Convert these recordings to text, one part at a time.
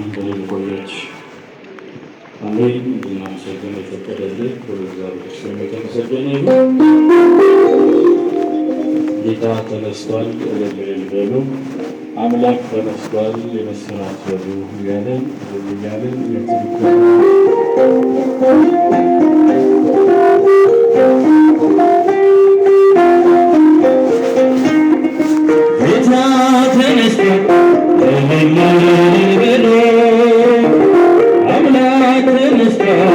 እንደሌለ ቆያችሁ። አሜን። እንድናመሰግን የፈቀደልን እግዚአብሔር ስም የተመሰገነ ይሁን። ጌታ ተነስቷል እልል በሉ፣ አምላክ ተነስቷል የምስራች በሉ እያለን ጌታ ተነስቷል እልል በሉ፣ አምላክ ተነስቷል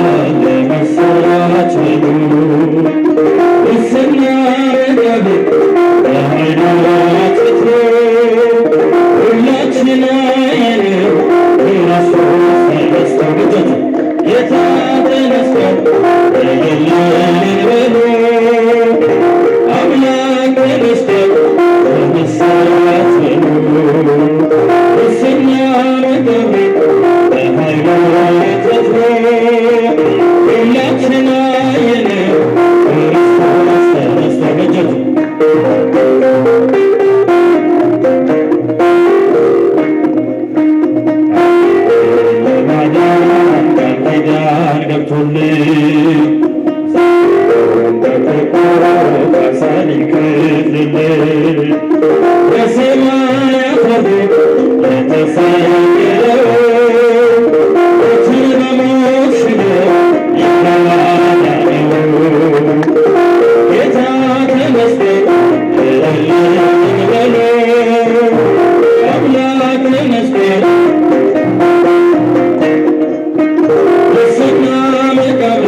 የምስራች በሉ እስኛ ረጋቤ በሃይማኖት ፍትሮ ሁላችንን አየነው ክርስቶስ ተነስቷል። ጌታ ተነስቷል እልል በሉ፣ አምላክ ተነስቷል የምስራች በሉ እስኛ ረጋቤ በሃይማኖት ፍትሮ ሁላችንን አየነው ክርስቶስ ተነስቷል። Let's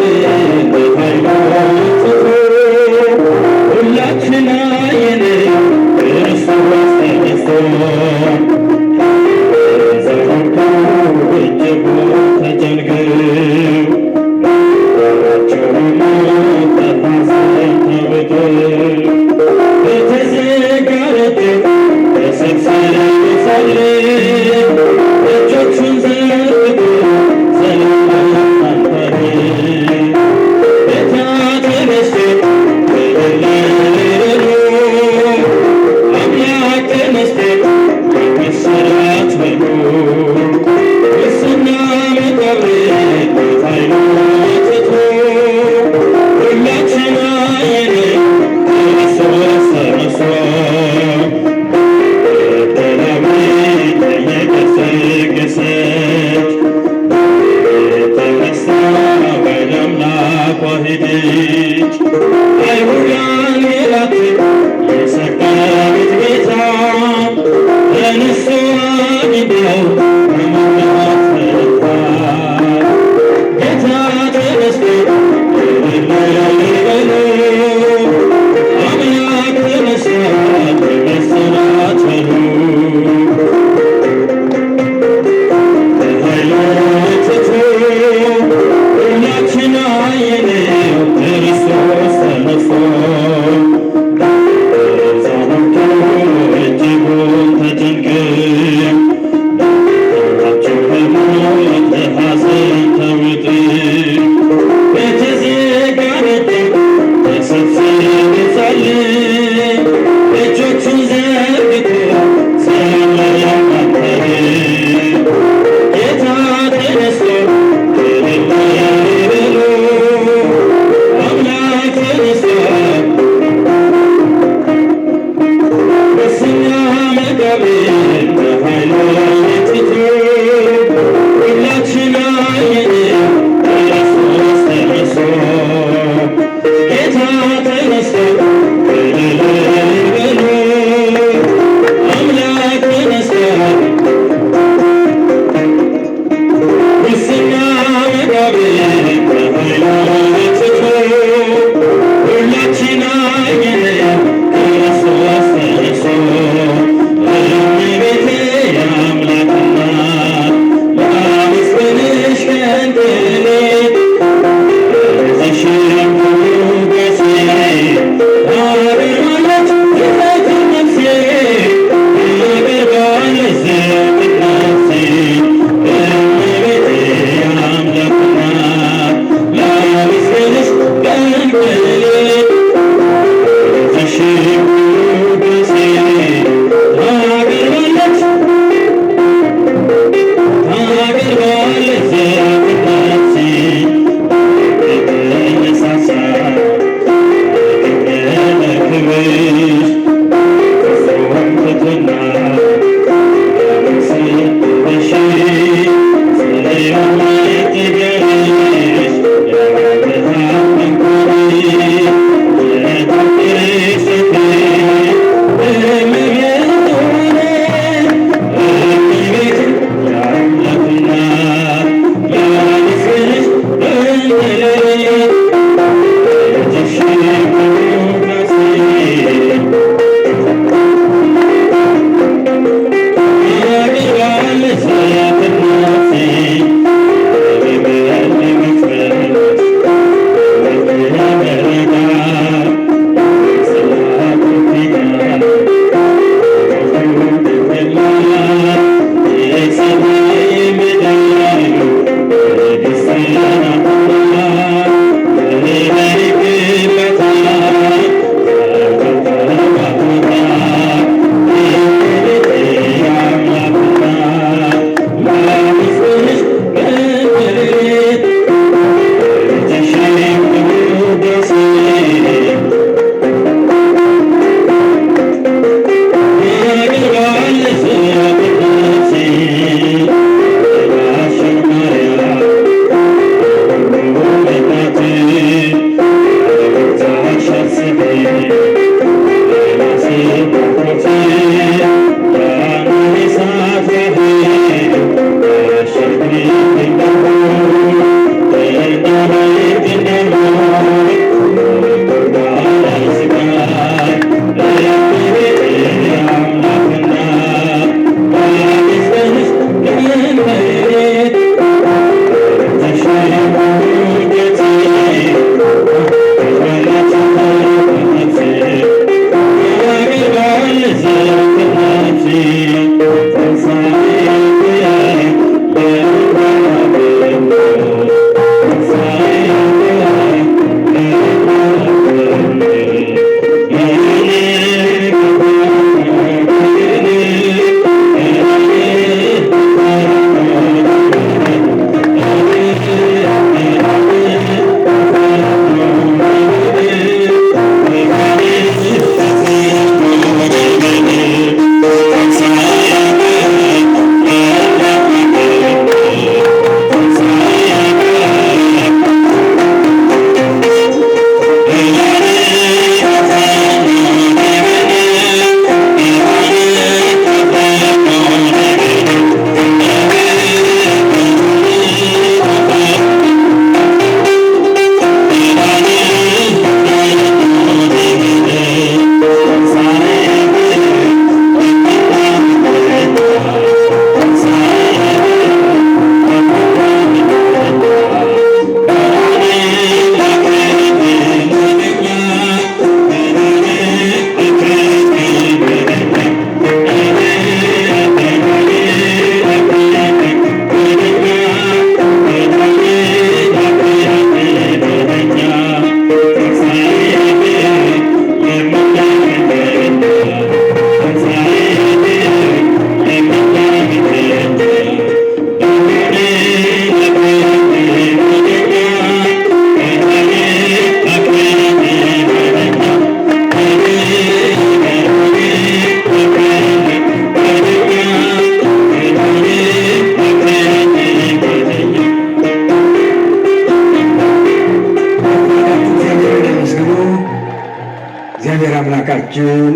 አምላካችን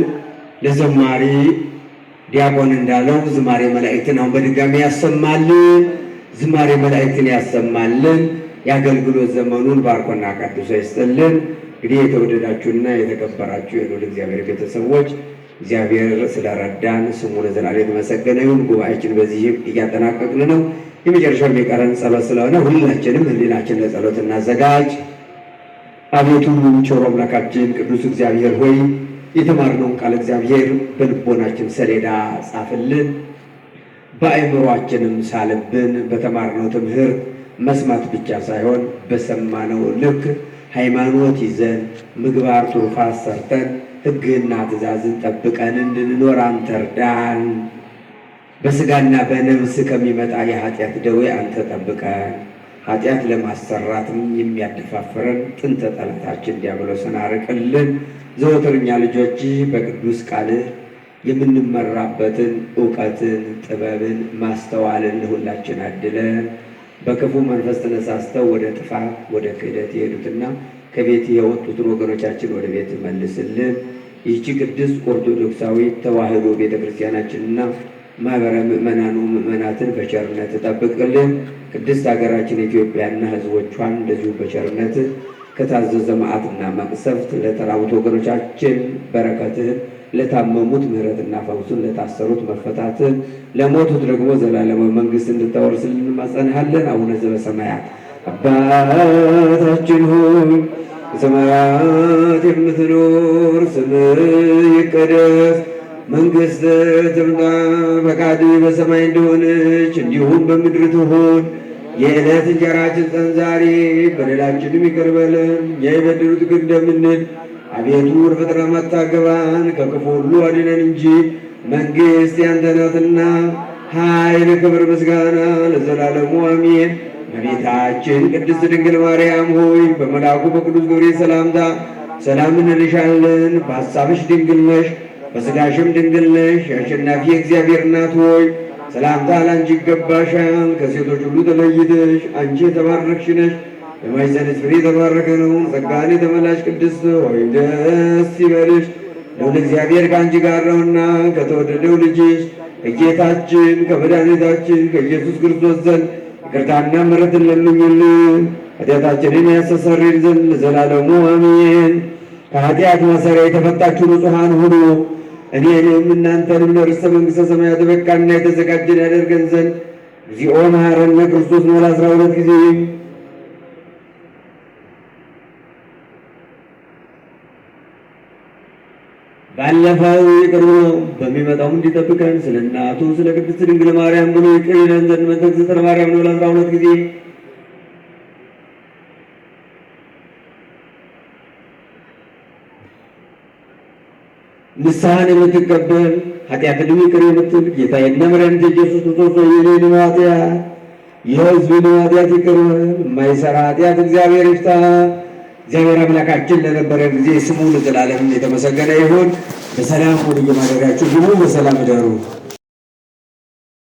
ለዘማሪ ዲያቆን እንዳለው ዝማሬ መላእክትን አሁን በድጋሚ ያሰማልን፣ ዝማሬ መላእክትን ያሰማልን፣ የአገልግሎት ዘመኑን ባርኮና ቀድሶ ይስጥልን። እንግዲህ የተወደዳችሁና የተከበራችሁ የልዑል እግዚአብሔር ቤተሰቦች እግዚአብሔር ስለረዳን ስሙ ለዘላለም የተመሰገነ ይሁን። ጉባኤያችን በዚህ እያጠናቀቅን ነው። የመጨረሻው የሚቀረን ጸሎት ስለሆነ ሁላችንም ሕሊናችን ለጸሎት እናዘጋጅ። አቤቱ ቸር አምላካችን ቅዱስ እግዚአብሔር ሆይ የተማርነውን ቃል እግዚአብሔር በልቦናችን ሰሌዳ ጻፍልን፣ በአእምሯችንም ሳልብን። በተማርነው ትምህርት መስማት ብቻ ሳይሆን በሰማነው ልክ ሃይማኖት ይዘን ምግባር ትሩፋት ሰርተን ሕግህና ትእዛዝን ጠብቀን እንድንኖር አንተ እርዳን። በሥጋና በነፍስ ከሚመጣ የኃጢአት ደዌ አንተ ጠብቀን። ኃጢአት ለማሰራትም የሚያደፋፍረን ጥንተ ጠላታችን ዲያብሎስን አርቅልን። ዘወትር እኛ ልጆች በቅዱስ ቃልህ የምንመራበትን እውቀትን፣ ጥበብን፣ ማስተዋልን ለሁላችን አድለን። በክፉ መንፈስ ተነሳስተው ወደ ጥፋት ወደ ክህደት የሄዱትና ከቤት የወጡትን ወገኖቻችን ወደ ቤት መልስልን። ይህቺ ቅድስት ኦርቶዶክሳዊት ተዋሕዶ ቤተ ክርስቲያናችንና ማኅበረ ምእመናኑ ምእመናትን በቸርነት ጠብቅልን። ቅድስት ሀገራችን ኢትዮጵያና ሕዝቦቿን እንደዚሁ በቸርነት ከታዘዘ መዓትና መቅሰፍት ለተራቡት ወገኖቻችን በረከትህን፣ ለታመሙት ምሕረትና ፈውስን፣ ለታሰሩት መፈታትን፣ ለሞቱት ደግሞ ዘላለማዊ መንግሥት እንድታወርስልን እንማጸንሃለን። አቡነ ዘበሰማያት አባታችን ሆይ በሰማያት የምትኖር ስምህ ይቀደስ፣ መንግሥትህ ትምጣ፣ ፈቃድህ በሰማይ እንደሆነች እንዲሁም በምድር ትሁን። የዕለት እንጀራችንን ስጠን ዛሬ፣ በደላችንም ይቅር በለን እኛ የበደሉንን እንደምንል፣ አቤቱ ወደ ፈተና አታግባን ከክፉ ሁሉ አድነን እንጂ መንግሥት ያንተ ናትና ኃይል፣ ክብር፣ ምስጋና ለዘላለሙ አሜን። እመቤታችን ቅድስት ድንግል ማርያም ሆይ በመልአኩ በቅዱስ ገብርኤል ሰላምታ ሰላም እንልሻለን። በሐሳብሽ ድንግል ነሽ፣ በሥጋሽም ድንግል ነሽ። የአሸናፊ እግዚአብሔር እናት ሆይ ሰላምታ ላንቺ ይገባሻል። ከሴቶች ሁሉ ተለይተሽ አንቺ የተባረክሽ ነሽ፣ የማኅፀንሽ ፍሬ የተባረከ ነው። ጸጋን የተመላሽ ቅድስት ሆይ ደስ ይበልሽ፣ ልዑል እግዚአብሔር ከአንቺ ጋር ነውና ከተወደደው ልጅሽ ከጌታችን ከመድኃኒታችን ከኢየሱስ ክርስቶስ ዘንድ ይቅርታና ምሕረትን ለምኝልን ኃጢአታችንን ያስተሰርይልን ዘንድ ለዘላለሙ አሜን። ከኃጢአት ማሰሪያ የተፈታችሁ ንጹሐን ሁኑ፣ እኔንም እናንተንም ለርስተ መንግሥተ ሰማያት የበቃንና የተዘጋጀን ያደርገን ዘንድ እግዚኦ መሐረነ ክርስቶስ ነው 12 ጊዜ ባለፈው ይቅር ብሎ በሚመጣው እንዲጠብቀን ስለ እናቱ ስለ ቅድስት ድንግል ማርያም ብሎ ይቅር ይለን ዘንድ መንተ ማርያም ነው 12 ጊዜ ንስሐን የምትቀበል ኃጢአትን ይቅር የምትል ጌታዬና መድኃኒቴ ኢየሱስ ክርስቶስ የእኔንም ኃጢአት የሕዝብን ኃጢአት ይቅር በል። የማይሠራ ኃጢአት እግዚአብሔር ይፍታ። እግዚአብሔር አምላካችን ለነበረ ጊዜ ስሙ ለዘላለም የተመሰገነ ይሁን። በሰላም ወደ የማደሪያችሁ ግቡ። በሰላም እደሩ።